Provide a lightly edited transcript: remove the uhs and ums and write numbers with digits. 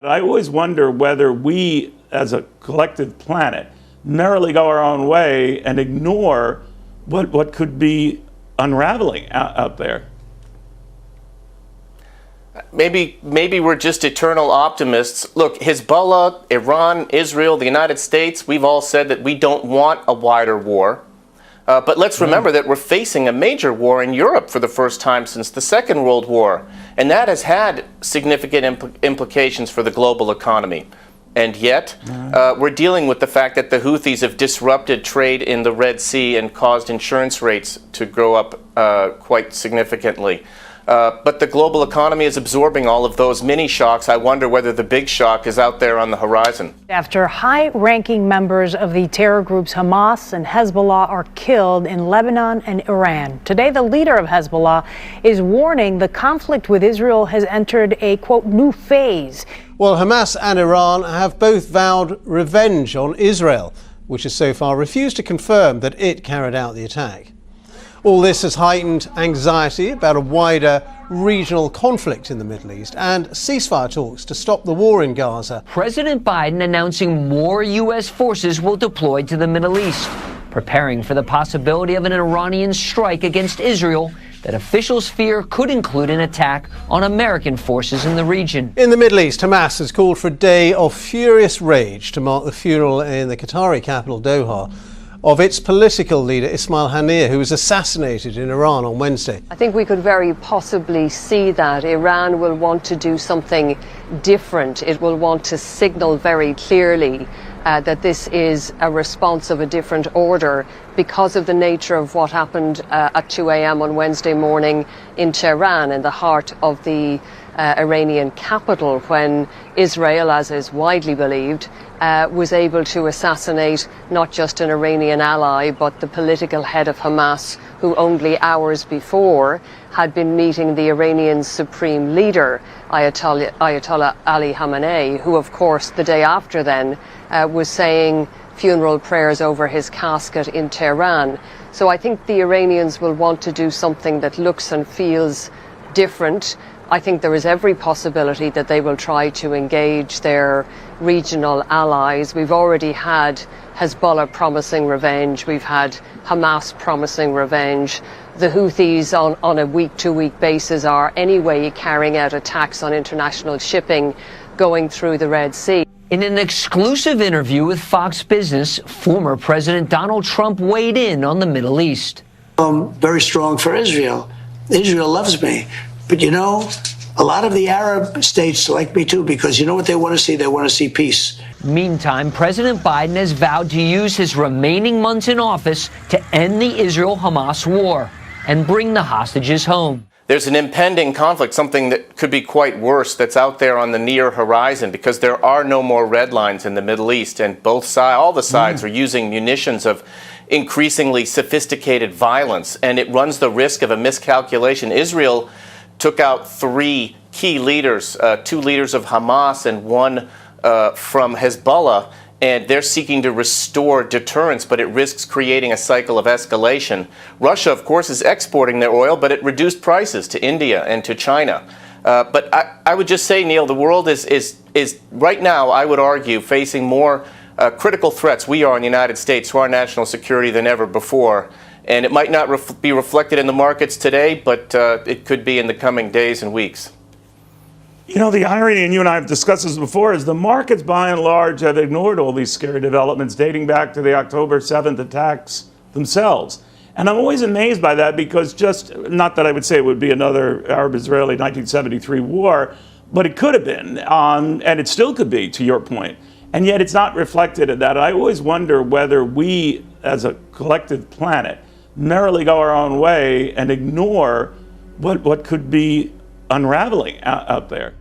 I always wonder whether we, as a collective planet, merrily go our own way and ignore what could be unraveling out there. Maybe we're just eternal optimists. Look, Hezbollah, Iran, Israel, the United States, we've all said that we don't want a wider war. But let's remember that we're facing a major war in Europe for the first time since the Second World War. And that has had significant implications for the global economy. And yet, we're dealing with the fact that the Houthis have disrupted trade in the Red Sea and caused insurance rates to go up quite significantly. But the global economy is absorbing all of those mini shocks. I wonder whether the big shock is out there on the horizon. After high-ranking members of the terror groups Hamas and Hezbollah are killed in Lebanon and Iran. Today, the leader of Hezbollah is warning the conflict with Israel has entered a, quote, new phase. Well, Hamas and Iran have both vowed revenge on Israel, which has so far refused to confirm that it carried out the attack. All this has heightened anxiety about a wider regional conflict in the Middle East and ceasefire talks to stop the war in Gaza. President Biden announcing more U.S. forces will deploy to the Middle East, preparing for the possibility of an Iranian strike against Israel that officials fear could include an attack on American forces in the region. In the Middle East, Hamas has called for a day of furious rage to mark the funeral in the Qatari capital, Doha, of its political leader Ismail Haniyeh, who was assassinated in Iran on Wednesday. I think we could very possibly see that Iran will want to do something different. It will want to signal very clearly that this is a response of a different order because of the nature of what happened at 2 a.m. on Wednesday morning in Tehran, in the heart of the Iranian capital, when Israel, as is widely believed, was able to assassinate not just an Iranian ally, but the political head of Hamas, who only hours before had been meeting the Iranian supreme leader, Ayatollah Ali Khamenei, who, of course, the day after then was saying funeral prayers over his casket in Tehran. So I think the Iranians will want to do something that looks and feels different. I think there is every possibility that they will try to engage their regional allies. We've already had Hezbollah promising revenge. We've had Hamas promising revenge. The Houthis on a week-to-week basis are anyway carrying out attacks on international shipping going through the Red Sea. In an exclusive interview with Fox Business, former President Donald Trump weighed in on the Middle East. I'm very strong for Israel. Israel loves me. But you know, a lot of the Arab states like me too, because you know what they want to see? They want to see peace. Meantime, President Biden has vowed to use his remaining months in office to end the Israel-Hamas war and bring the hostages home. There's an impending conflict, something that could be quite worse, that's out there on the near horizon, because there are no more red lines in the Middle East, and all the sides are using munitions of increasingly sophisticated violence, and it runs the risk of a miscalculation. Israel took out 3 key leaders, 2 leaders of Hamas and 1 from Hezbollah, and they're seeking to restore deterrence, but it risks creating a cycle of escalation. Russia, of course, is exporting their oil, but it reduced prices to India and to China. But I would just say, Neil, the world is right now, I would argue, facing more critical threats, we are in the United States, to our national security than ever before. And it might not be reflected in the markets today, but it could be in the coming days and weeks. You know, the irony, and you and I have discussed this before, is the markets by and large have ignored all these scary developments dating back to the October 7th attacks themselves. And I'm always amazed by that, because not that I would say it would be another Arab-Israeli 1973 war, but it could have been, and it still could be, to your point. And yet it's not reflected in that. I always wonder whether we, as a collective planet, merrily go our own way and ignore what could be unraveling out there.